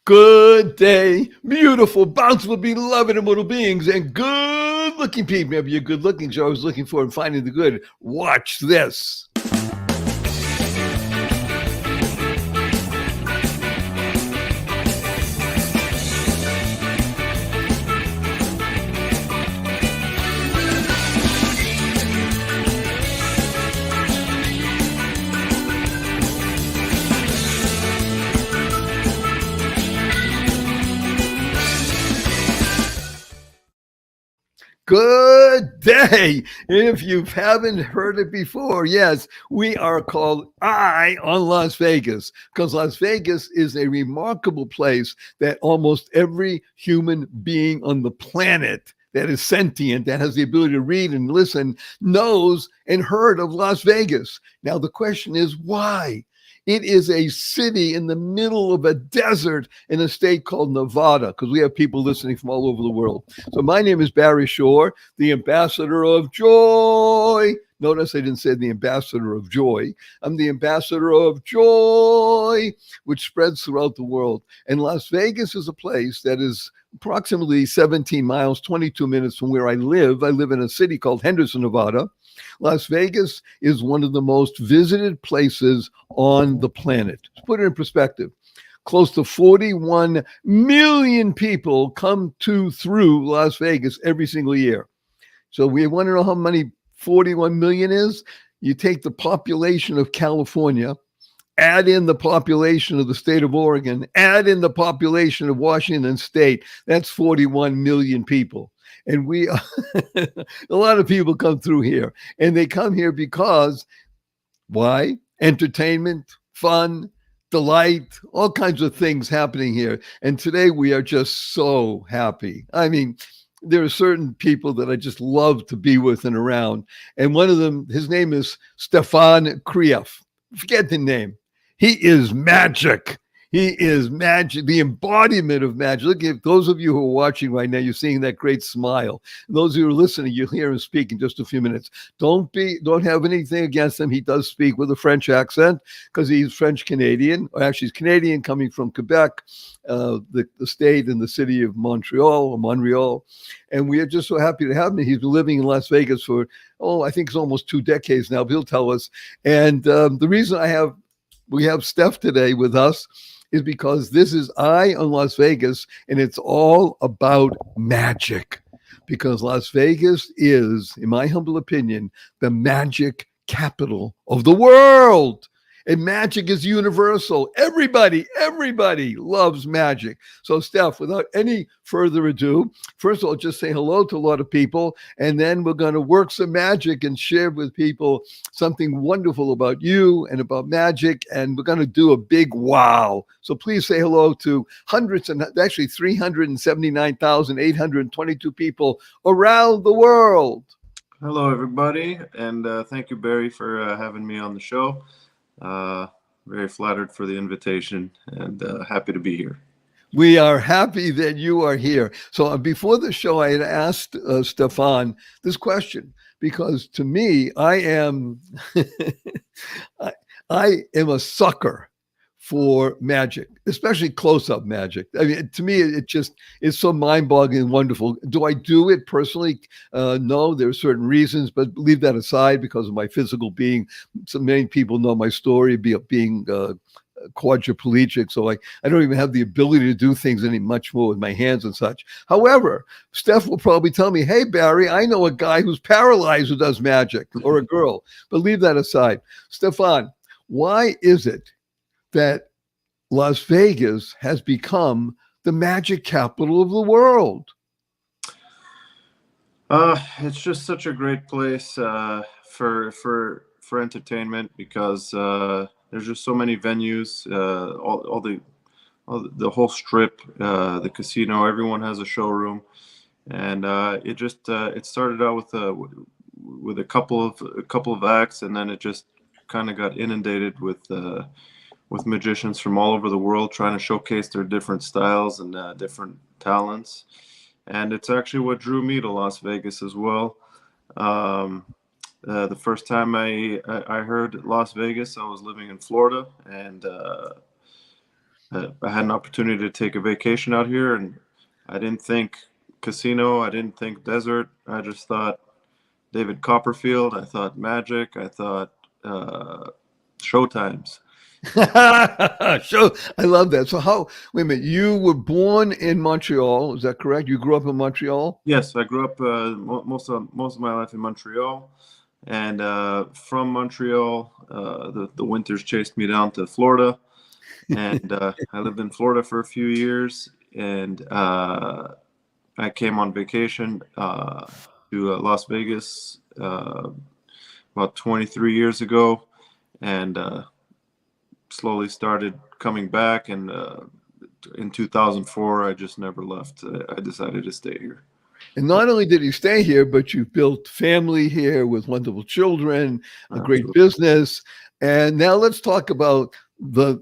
Good day, beautiful, bountiful, beloved, immortal beings, and good-looking people. Maybe you're good-looking, so I was looking for and finding the good. Watch this. Good day. If you haven't heard it before, yes, we are called Eye on Las Vegas because Las Vegas is a remarkable place that almost every human being on the planet that is sentient, that has the ability to read and listen, knows and heard of Las Vegas. Now, the question is why? It is a city in the middle of a desert in a state called Nevada, because we have people listening from all over the world. So my name is Barry Shore, the ambassador of joy. Notice I didn't say the ambassador of joy. I'm the ambassador of joy, which spreads throughout the world. And Las Vegas is a place that is approximately 17 miles, 22 minutes from where I live. I live in a city called Henderson, Nevada. Las Vegas is one of the most visited places on the planet. To put it in perspective, close to 41 million people come through Las Vegas every single year. So we want to know how many 41 million is? You take the population of California, add in the population of the state of Oregon, add in the population of Washington state. That's 41 million people. And a lot of people come through here, and they come here because why? Entertainment, fun, delight, all kinds of things happening here. And today we are just so happy. I mean, there are certain people that I just love to be with and around. And one of them, his name is Stéphane Krief. Forget the name. He is magic. He is magic, the embodiment of magic. Look, at those of you who are watching right now, you're seeing that great smile. And those who are listening, you'll hear him speak in just a few minutes. Don't have anything against him. He does speak with a French accent because he's French Canadian, or actually he's Canadian coming from Quebec, the state and the city of Montreal. And we are just so happy to have him. He's been living in Las Vegas for, I think it's almost 2 decades now. He'll tell us. And the reason we have Steph today with us is because this is Eye on Las Vegas, and it's all about magic. Because Las Vegas is, in my humble opinion, the magic capital of the world. And magic is universal. Everybody loves magic. So, Steph, without any further ado, first of all, just say hello to a lot of people, and then we're going to work some magic and share with people something wonderful about you and about magic, and we're going to do a big wow. So please say hello to hundreds and actually 379,822 people around the world. Hello, everybody, and thank you, Barry, for having me on the show. Very flattered for the invitation and happy to be here. We are happy that you are here. So before the show, I had asked Stéphane this question because to me, I am I am a sucker for magic, especially close-up magic. I mean, to me, it just is so mind-boggling and wonderful. Do I do it personally? No, there are certain reasons, but leave that aside because of my physical being. So many people know my story being quadriplegic, so I don't even have the ability to do things any much more with my hands and such. However, Steph will probably tell me, hey, Barry, I know a guy who's paralyzed who does magic, or a girl, but leave that aside. Stéphane, why is it that Las Vegas has become the magic capital of the world? It's just such a great place for entertainment because there's just so many venues, the whole strip, the casino. Everyone has a showroom, and it started out with a couple of acts, and then it just kind of got inundated with magicians from all over the world trying to showcase their different styles and different talents. And it's actually what drew me to Las Vegas as well. The first time I heard Las Vegas, I was living in Florida, and I had an opportunity to take a vacation out here, and I didn't think casino, I didn't think desert. I just thought David Copperfield. I thought magic. I thought showtimes. So I love that. So how, wait a minute, you were born in Montreal, is that correct? You grew up in Montreal? Yes, I grew up most of my life in Montreal, and from Montreal, the winters chased me down to Florida, and I lived in Florida for a few years, and I came on vacation to Las Vegas about 23 years ago, and slowly started coming back. And in 2004, I just never left. I decided to stay here. And not only did you stay here, but you built family here with wonderful children, a great Absolutely. business. And now let's talk about the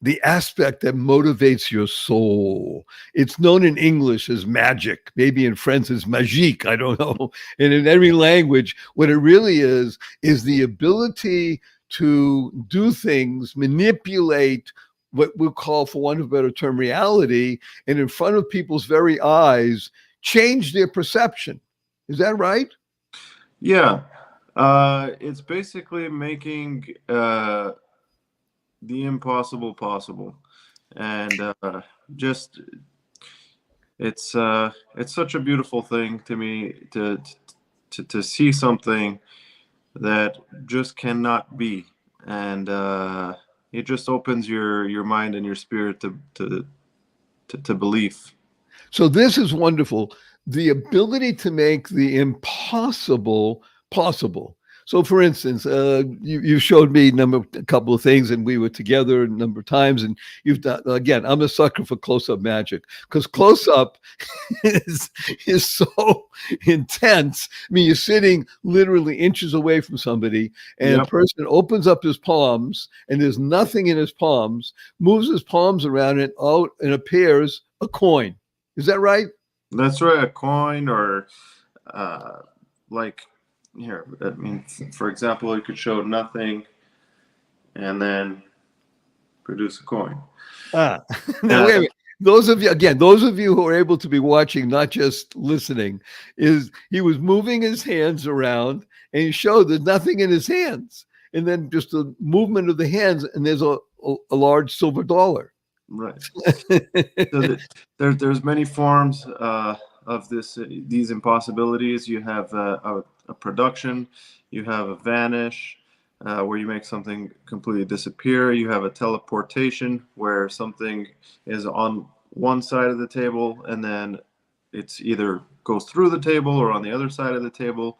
the aspect that motivates your soul. It's known in English as magic, maybe in French as magique, I don't know. And in every language, what it really is the ability to do things, manipulate what we'll call, for want of a better term, reality, and in front of people's very eyes, change their perception. Is that right? Yeah, it's basically making the impossible possible, and just it's such a beautiful thing to me to see something that just cannot be, and it just opens your mind and your spirit to belief. So this is wonderful. The ability to make the impossible possible. So, for instance, you showed me a couple of things, and we were together a number of times. And you've done again. I'm a sucker for close-up magic because close-up is is so intense. I mean, you're sitting literally inches away from somebody, and a Yep, person opens up his palms, and there's nothing in his palms. Moves his palms around, and out and appears a coin. Is that right? that's right. A coin or uh, like here. I mean, for example, you could show nothing and then produce a coin. Ah, now Uh, wait a minute. Those of you, again, those of you who are able to be watching, not just listening, is he was moving his hands around and he showed there's nothing in his hands. And then just the movement of the hands, and there's a large silver dollar. right. So there's many forms of these impossibilities. You have a production, you have a vanish, where you make something completely disappear. You have a teleportation where something is on one side of the table and then it's either goes through the table or on the other side of the table.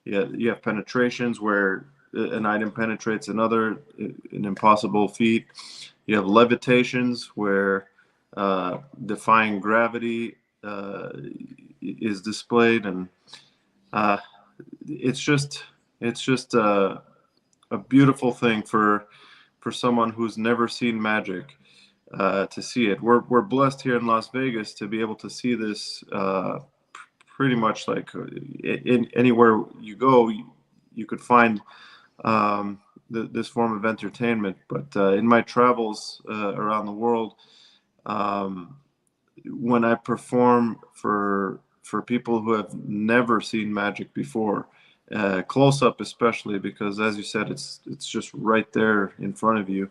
Yeah, you have penetrations where an item penetrates another, an impossible feat. You have levitations where defying gravity is displayed, and uh, it's just a beautiful thing for someone who's never seen magic to see it. We're blessed here in Las Vegas to be able to see this pretty much like in anywhere you go, you could find this form of entertainment. But in my travels around the world, um, when I perform for people who have never seen magic before, close up especially, because as you said, it's just right there in front of you.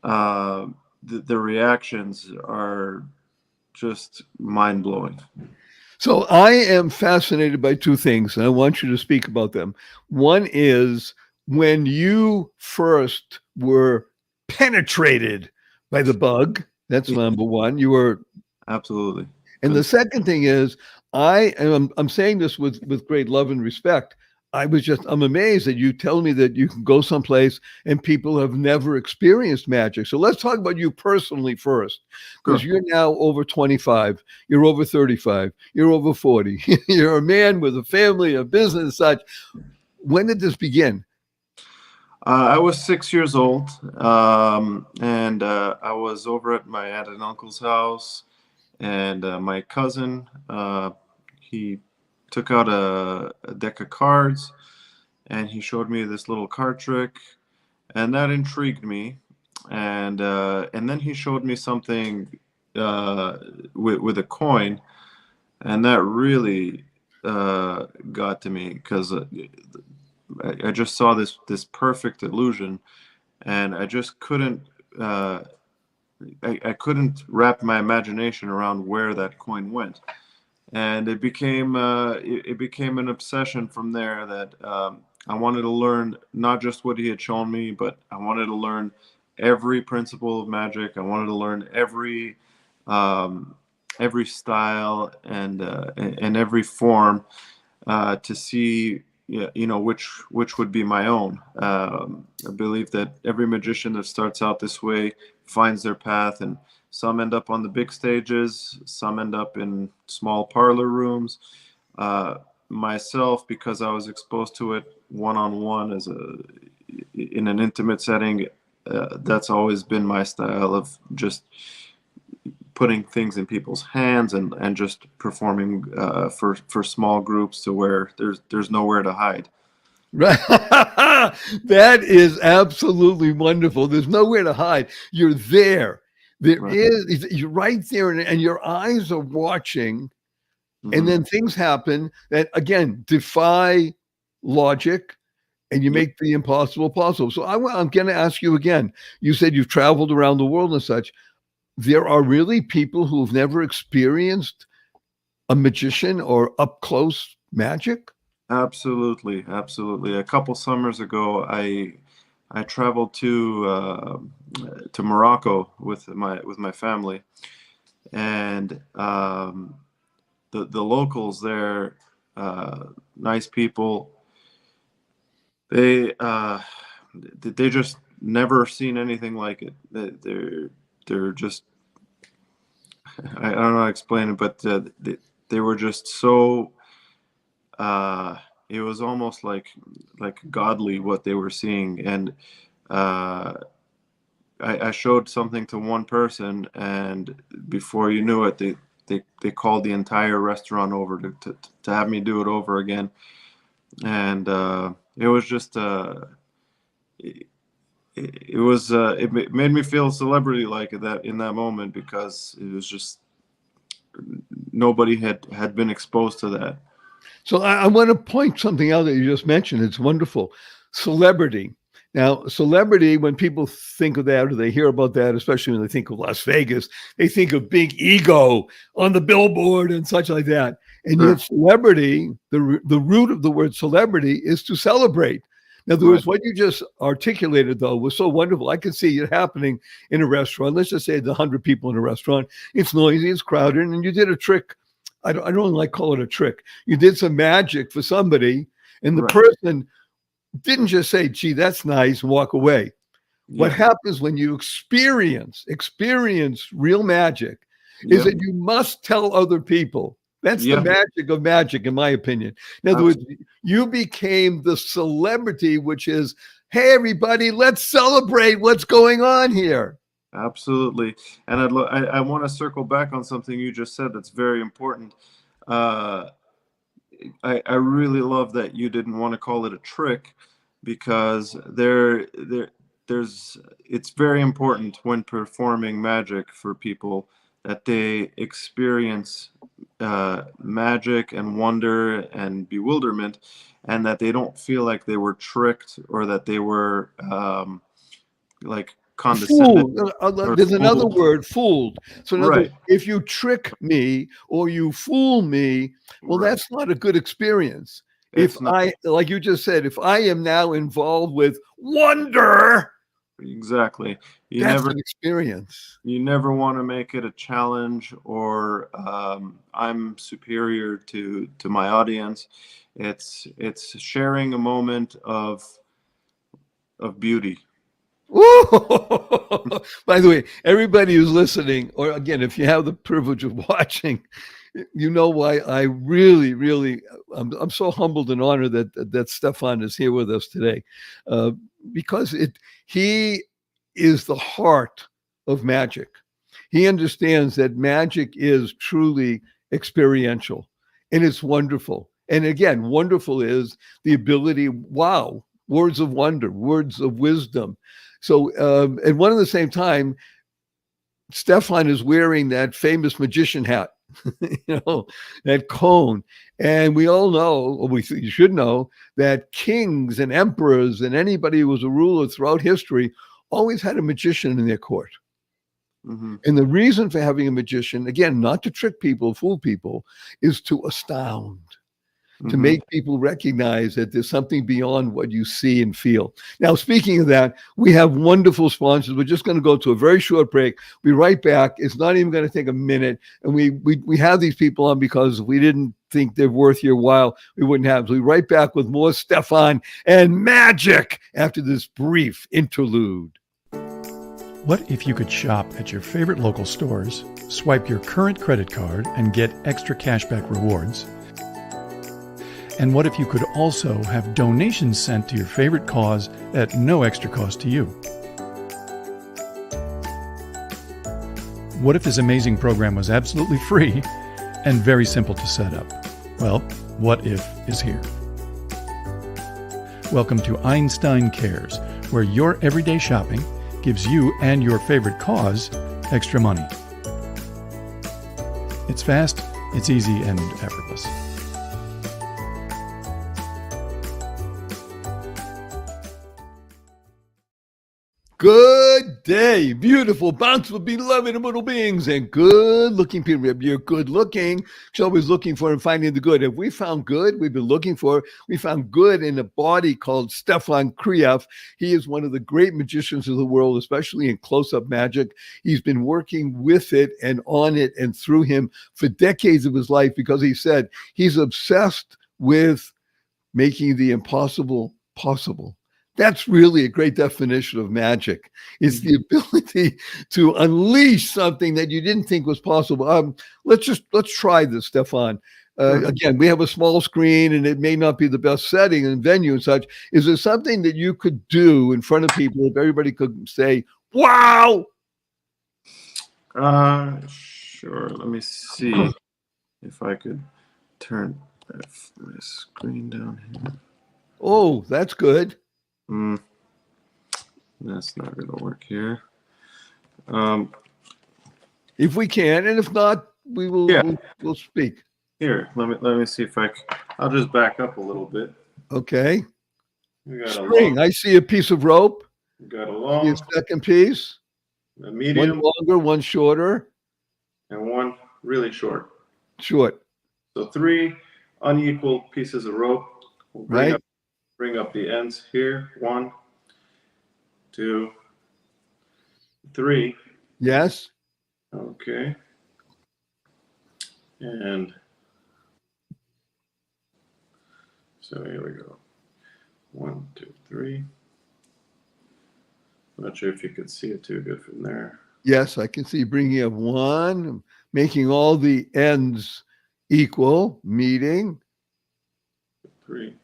Uh, the reactions are just mind blowing. So I am fascinated by two things, and I want you to speak about them. One is when you first were penetrated by the bug. That's number one. You were, Absolutely. and Because the second thing is, I'm saying this with great love and respect. I'm amazed that you tell me that you can go someplace and people have never experienced magic. So let's talk about you personally first, because sure. you're now over 25, you're over 35, you're over 40, you're a man with a family, a business, and such. When did this begin? I was 6 years old, and I was over at my aunt and uncle's house, and my cousin, he took out a deck of cards, and he showed me this little card trick, and that intrigued me. and then he showed me something with a coin, and that really got to me because I just saw this perfect illusion, and I just couldn't. I couldn't wrap my imagination around where that coin went, and it became an obsession from there that I wanted to learn not just what he had shown me, but I wanted to learn every principle of magic. I wanted to learn every style and every form to see, yeah, which would be my own. I believe that every magician that starts out this way finds their path, and some end up on the big stages, some end up in small parlor rooms. Myself, because I was exposed to it one-on-one in an intimate setting, that's always been my style of just putting things in people's hands and just performing for small groups to where there's nowhere to hide. Right. That is absolutely wonderful. There's nowhere to hide. You're there. Right. You're right there, and your eyes are watching, and Hmm. then things happen that, again, defy logic, and you Yeah, make the impossible possible. So I'm going to ask you again. You said you've traveled around the world and such. There are really people who've never experienced a magician or up close magic? absolutely, absolutely. A couple summers ago, I traveled to Morocco with my family, and the locals there, nice people. They they just never seen anything like it. They're just, I don't know how to explain it, but they were just so. It was almost like godly what they were seeing, and uh, I showed something to one person, and before you knew it, they called the entire restaurant over to have me do it over again, and it was just it made me feel celebrity like that in that moment, because it was just nobody had been exposed to that. So I want to point something out that you just mentioned. It's wonderful. Celebrity. Now, celebrity, when people think of that or they hear about that, especially when they think of Las Vegas, they think of big ego on the billboard and such like that. And yet, Sure. celebrity, the root of the word celebrity is to celebrate. In other Right. words, what you just articulated, though, was so wonderful. I could see it happening in a restaurant. Let's just say there's 100 people in a restaurant. It's noisy, it's crowded, and you did a trick. I don't like call it a trick. You did some magic for somebody, and the Right. person didn't just say, gee, that's nice, and walk away. What Yeah. happens when you experience real magic is Yep. that you must tell other people. That's the Yeah. magic of magic, in my opinion. In other words, you became the celebrity, which is, hey, everybody, let's celebrate what's going on here. Absolutely. And I want to circle back on something you just said that's very important. Uh, I really love that you didn't want to call it a trick, because there's it's very important when performing magic for people that they experience magic and wonder and bewilderment, and that they don't feel like they were tricked, or that they were like condescended Fooled. or There's another fooled. word, fooled. So, in other words, Right, if you trick me or you fool me, well, right. that's not a good experience. If It's not I, like you just said, if I am now involved with wonder, exactly. You that's never an experience. you never want to make it a challenge, or I'm superior to my audience. It's sharing a moment of beauty. Ooh. By the way, everybody who's listening, or again, if you have the privilege of watching, you know why I really, really, I'm so humbled and honored that Stefan is here with us today, uh, because he is the heart of magic. He understands that magic is truly experiential, and it's wonderful. And again, wonderful is the ability. Wow, words of wonder, words of wisdom. So, at one at the same time, Stéphane is wearing that famous magician hat, that cone. And we all know, or you should know, that kings and emperors and anybody who was a ruler throughout history always had a magician in their court. Mm-hmm. And the reason for having a magician, again, not to trick people, fool people, is to astound, to Mm-hmm. make people recognize that there's something beyond what you see and feel. Now, speaking of that, we have wonderful sponsors. We're just going to go to a very short break. We'll be right back. It's not even going to take a minute. And we have these people on because if we didn't think they're worth your while, we wouldn't have. So we'll be right back with more Stéphane and magic after this brief interlude. What if you could shop at your favorite local stores, swipe your current credit card, and get extra cashback rewards? And what if you could also have donations sent to your favorite cause at no extra cost to you? What if this amazing program was absolutely free and very simple to set up? Well, What If is here. Welcome to Einstein Cares, where your everyday shopping gives you and your favorite cause extra money. It's fast, it's easy, and effortless. Good day, beautiful, bountiful, beloved immortal beings, and good-looking people. If you're good-looking, you're always looking for and finding the good. If we found good, we've been looking for, we found good in a body called Stéphane Krief. He is one of the great magicians of the world, especially in close-up magic. He's been working with it and on it and through him for decades of his life because he said he's obsessed with making the impossible possible. That's really a great definition of magic. It's the ability to unleash something that you didn't think was possible. Let's try this, Stéphane. Again, we have a small screen and it may not be the best setting and venue and such. Is there something that you could do in front of people if everybody could say, wow? Sure. Let me see if I could turn my screen down here. Oh, that's good. That's not going to work here. If we can, and if not, we will. Yeah. We'll speak. Here, let me see if I'll just back up a little bit. Okay. We got String. I see a piece of rope. We got a See long, a second piece. a medium, One longer, one shorter. and one really short. Short. So 3 unequal pieces of rope. We'll bring up the ends here. 1, 2, 3. Yes. Okay. And so here we go. 1, 2, 3. I'm not sure if you could see it too good from there. Yes, I can see bringing up one, making all the ends equal, meeting. 3.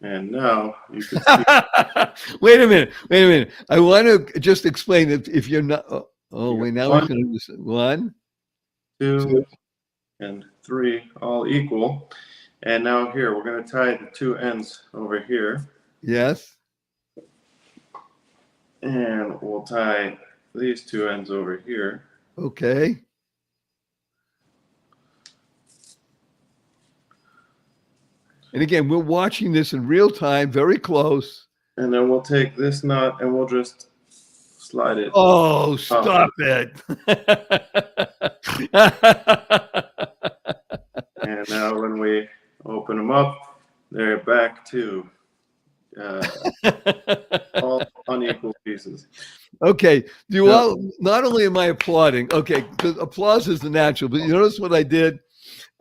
And now you can see. Wait a minute. I want to just explain that if you're not. Wait, now we're going to do this. 1, 2, and 3 all equal. And now here, we're going to tie the 2 ends over here. Yes. And we'll tie these 2 ends over here. Okay. And again, we're watching this in real time, very close. And then we'll take this knot and we'll just slide it. Oh, stop it. And now when we open them up, they're back to all unequal pieces. Okay. Not only am I applauding, okay, because applause is the natural, but you notice what I did?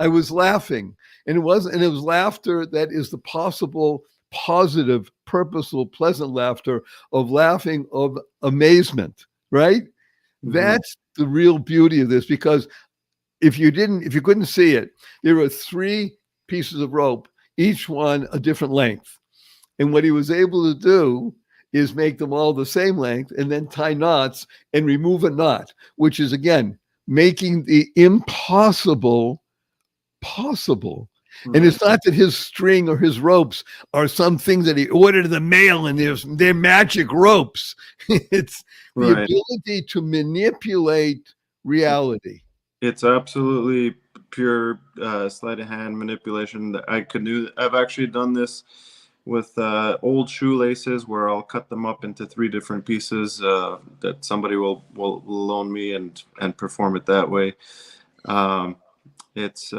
I was laughing. And it was laughter that is the possible, positive, purposeful, pleasant laughter of laughing of amazement, right? Mm-hmm. That's the real beauty of this, because if you couldn't see it, there were 3 pieces of rope, each one a different length. And what he was able to do is make them all the same length and then tie knots and remove a knot, which is, again, making the impossible possible. And it's not that his string or his ropes are some things that he ordered in the mail and they're magic ropes. It's the Right. ability to manipulate reality. It's absolutely pure sleight of hand manipulation. I've actually done this with old shoelaces where I'll cut them up into 3 different pieces that somebody will loan me and perform it that way. Um, it's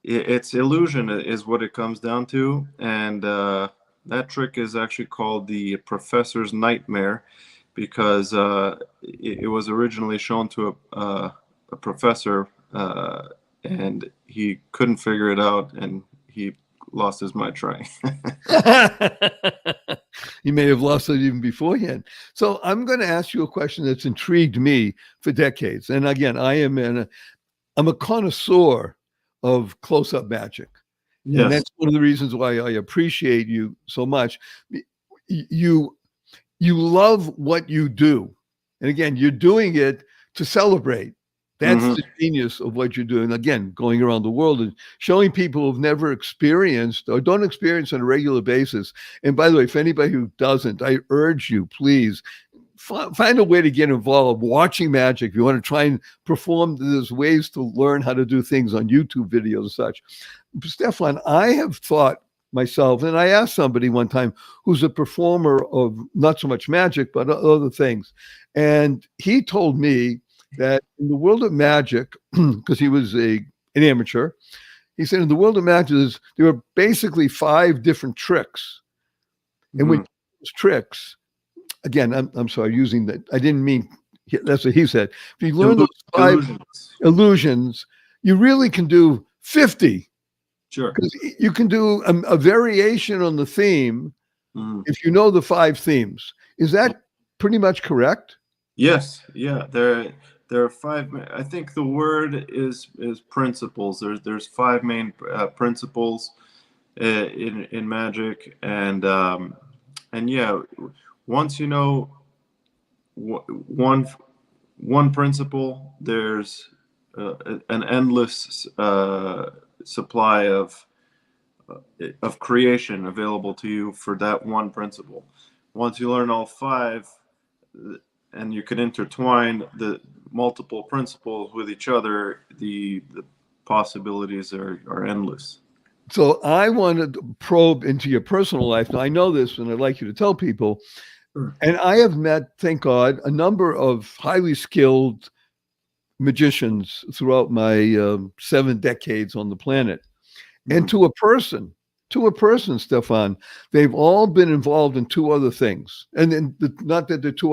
it's illusion is what it comes down to, and that trick is actually called the professor's nightmare, because it was originally shown to a professor, and he couldn't figure it out, and he lost his mind trying. You may have lost it even beforehand. So I'm going to ask you a question that's intrigued me for decades. And again, I'm a connoisseur of close-up magic. And Yes. that's one of the reasons why I appreciate you so much. You love what you do. And again, you're doing it to celebrate. That's the genius of what you're doing. Again, going around the world and showing people who've never experienced or don't experience on a regular basis. And by the way, for anybody who doesn't, I urge you, please find a way to get involved watching magic. If you want to try and perform, there's ways to learn how to do things on YouTube videos and such. Stéphane, I have thought myself, and I asked somebody one time who's a performer of not so much magic, but other things. And he told me that in the world of magic, because he was an amateur, he said in the world of magic, there are basically 5 different tricks. And when those tricks, again, I'm sorry, using that, I didn't mean, that's what he said. If you learn those 5 illusions, you really can do 50. Sure. Because you can do a variation on the theme if you know the 5 themes. Is that pretty much correct? Yes. Yeah. There are 5. I think the word is principles. There's 5 main principles in magic, and yeah, once you know one principle, there's an endless supply of creation available to you for that one principle. Once you learn all 5, and you can intertwine the multiple principles with each other, the possibilities are endless. So I want to probe into your personal life. Now I know this, and I'd like you to tell people. And I have met, thank God, a number of highly skilled magicians throughout my 7 decades on the planet. And to a person, Stéphane, they've all been involved in 2 other things. And then not that they're 2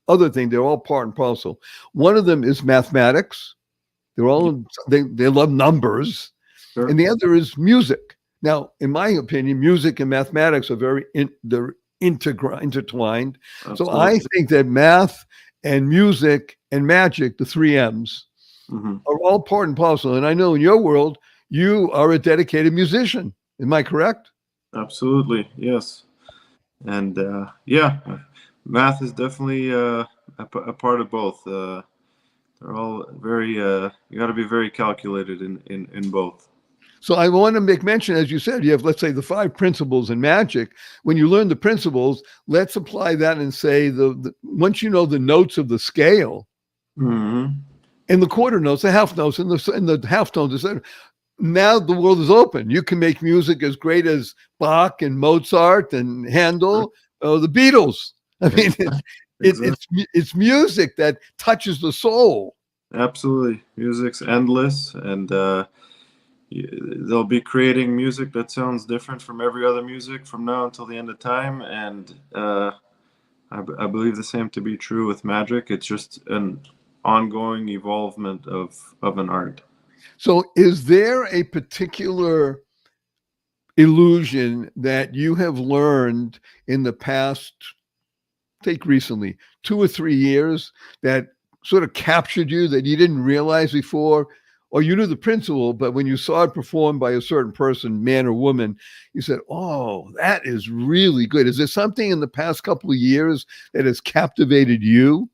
other things, they're all part and parcel. One of them is mathematics. They love numbers. Sure. And the other is music. Now, in my opinion, music and mathematics are they're intertwined. Absolutely. So I think that math and music and magic, the 3 M's, are all part and parcel. And I know in your world, you are a dedicated musician. Am I correct? Absolutely, yes. And yeah, math is definitely a part of both. They're all very, you got to be very calculated in both. So I want to make mention, as you said, you have, let's say, the 5 principles in magic. When you learn the principles, let's apply that and say once you know the notes of the scale, and the quarter notes, the half notes, and the half tones, etc. Now the world is open. You can make music as great as Bach and Mozart and Handel, the Beatles. I mean, it's music that touches the soul. Absolutely, music's endless, and they'll be creating music that sounds different from every other music from now until the end of time. And I believe the same to be true with magic. It's just an ongoing evolvement of an art. So is there a particular illusion that you have learned in the past, take recently, 2 or 3 years, that sort of captured you that you didn't realize before? Or you knew the principle, but when you saw it performed by a certain person, man or woman, you said, oh, that is really good. Is there something in the past couple of years that has captivated you?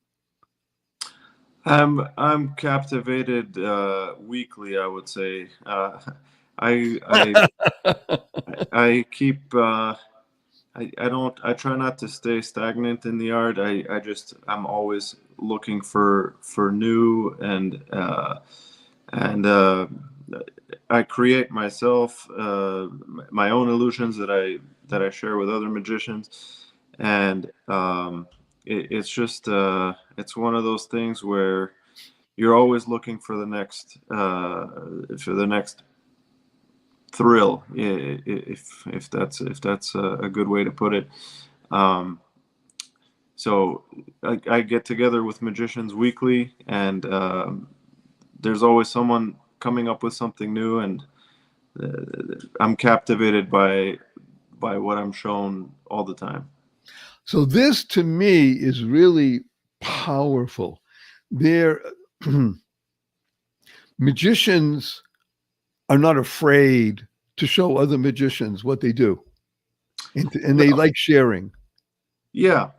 I'm captivated weekly, I would say. I keep I try not to stay stagnant in the art. I'm always looking for new and I create myself my own illusions that I share with other magicians, and it's just it's one of those things where you're always looking for the next thrill, if that's a good way to put it. Um, so I get together with magicians weekly, and there's always someone coming up with something new, and I'm captivated by what I'm shown all the time. So this to me is really powerful. They're magicians are not afraid to show other magicians what they do, and they like sharing. Yeah,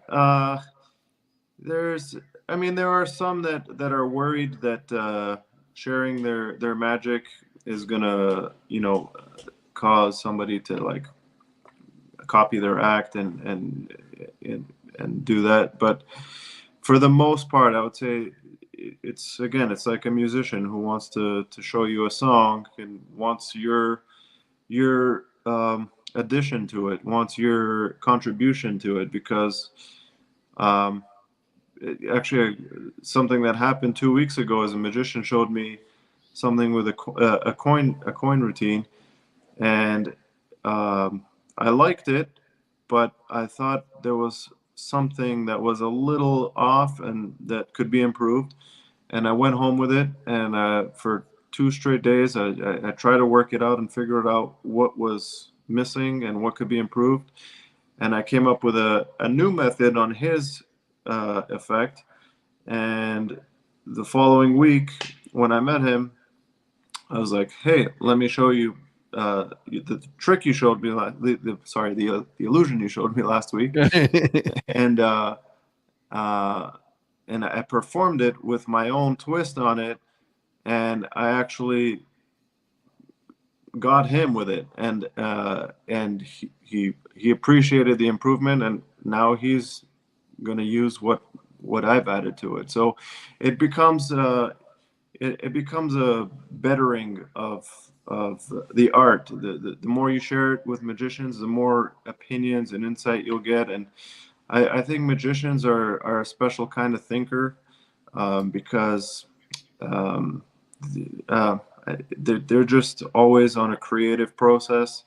there are some that are worried that sharing their magic is gonna, cause somebody to like copy their act and do that. But for the most part, I would say it's like a musician who wants to show you a song and wants your addition to it, wants your contribution to it, because actually something that happened 2 weeks ago is a magician showed me something with a coin routine, and I liked it, but I thought there was something that was a little off and that could be improved. And I went home with it, and for 2 straight days, I tried to work it out and figure it out what was missing and what could be improved. And I came up with a new method on his effect. And the following week, when I met him, I was like, "Hey, let me show you the trick you showed me the illusion you showed me last week," and I performed it with my own twist on it, and I actually got him with it, and he appreciated the improvement, and now he's going to use what I've added to it. So it becomes it becomes a bettering of the art. The more you share it with magicians, the more opinions and insight you'll get. And I think magicians are a special kind of thinker, because they're just always on a creative process.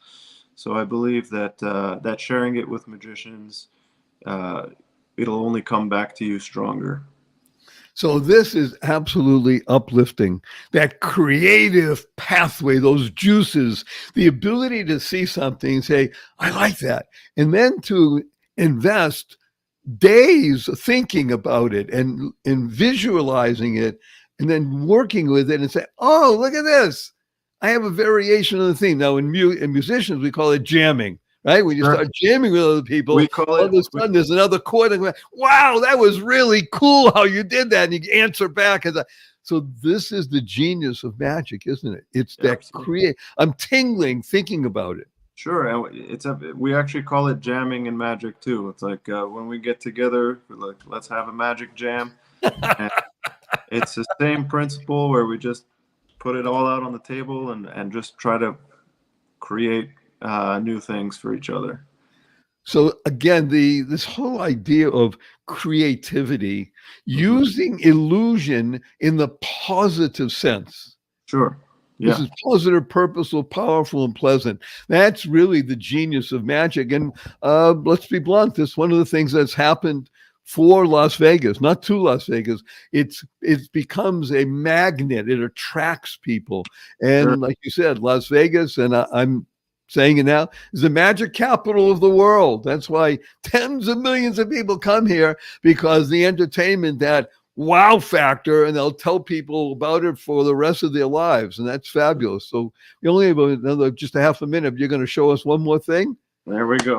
So I believe that sharing it with magicians, it'll only come back to you stronger. So this is absolutely uplifting. That creative pathway, those juices, the ability to see something and say, I like that. And then to invest days thinking about it and visualizing it, and then working with it and say, oh, look at this. I have a variation of the theme. Now in musicians, we call it jamming. Right? When you start jamming with other people, all of a sudden there's another chord. And wow, that was really cool how you did that. And you answer back. So this is the genius of magic, isn't it? It's that I'm tingling thinking about it. Sure. And we actually call it jamming in magic too. It's like when we get together, we're like, let's have a magic jam. And it's the same principle where we just put it all out on the table and just try to create new things for each other. So again, this whole idea of creativity, using illusion in the positive sense. Sure. Yeah. This is positive, purposeful, powerful, and pleasant. That's really the genius of magic. And let's be blunt, this is one of the things that's happened for Las Vegas, not to Las Vegas. It becomes a magnet. It attracts people. And like you said, Las Vegas, and I'm saying it now, is the magic capital of the world. That's why tens of millions of people come here, because the entertainment, that wow factor, and they'll tell people about it for the rest of their lives. And that's fabulous. So we only have just a half a minute. You're going to show us one more thing? There we go.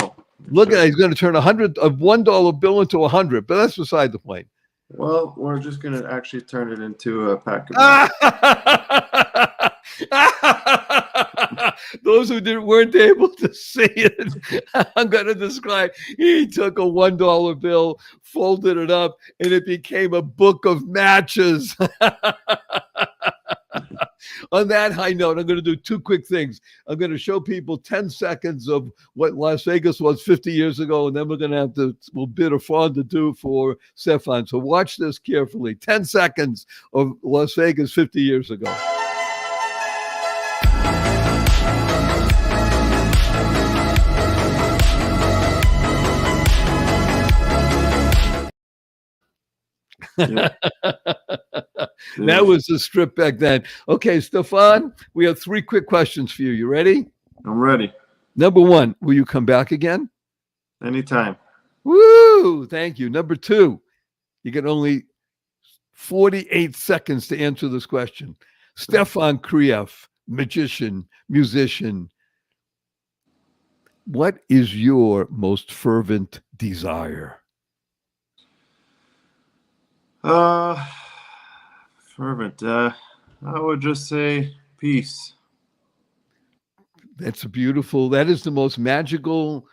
Look at it. He's going to turn a $1 bill into 100, but that's beside the point. Well, we're just going to actually turn it into a pack of Those who weren't able to see it, I'm going to describe. He took a $1 bill, folded it up, and it became a book of matches. On that high note, I'm going to do two quick things. I'm going to show people 10 seconds of what Las Vegas was 50 years ago, and then we're going to have to, we'll bid a fondue for Stéphane. So watch this carefully. 10 seconds of Las Vegas 50 years ago. Yeah. That was the strip back then. Okay, Stéphane, we have three quick questions for you. You ready? I'm ready. Number one, will you come back again? Anytime. Woo! Thank you. Number two, you get only 48 seconds to answer this question. Stéphane Krief, magician, musician. What is your most fervent desire? Fervent. I would just say peace. That's beautiful. That is the most magical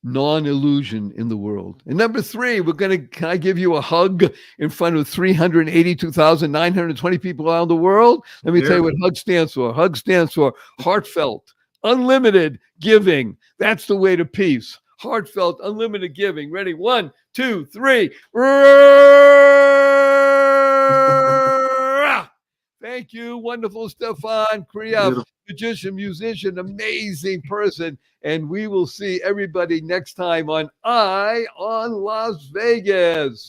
non-illusion in the world. And number three, can I give you a hug in front of 382,920 people around the world? Let me tell you what hug stands for. Hug stands for heartfelt, unlimited giving. That's the way to peace. Heartfelt, unlimited giving. Ready? 1, 2, 3. Thank you. Wonderful Stéphane Krief, magician, musician, amazing person. And we will see everybody next time on Eye on Las Vegas.